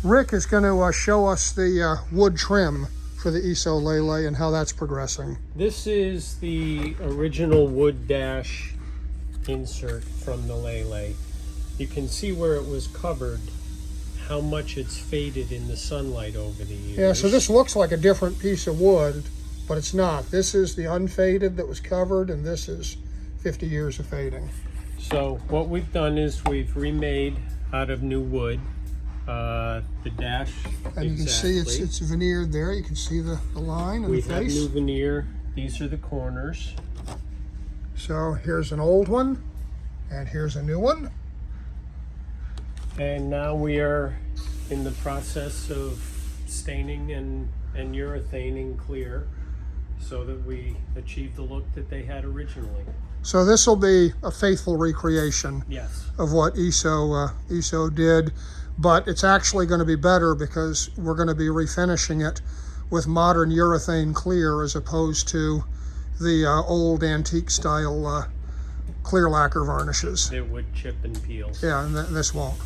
Rick is going to show us the wood trim for the Iso Lele and how that's progressing. This is the original wood dash insert from the Lele. You can see where it was covered, how much it's faded in the sunlight over the years. Yeah, so this looks like a different piece of wood, but it's not. This is the unfaded that was covered, and this is 50 years of fading. So what we've done is we've remade out of new wood the dash. And you can see it's veneered there. You can see the line and we the face. have new veneer. These are the corners. So here's an old one, and here's a new one. And now we are in the process of staining and urethaning clear so that we achieve the look that they had originally. So this will be a faithful recreation Yes. of what Iso did, but it's actually going to be better because we're going to be refinishing it with modern urethane clear as opposed to the old antique style clear lacquer varnishes. It would chip and peel. Yeah, and this won't.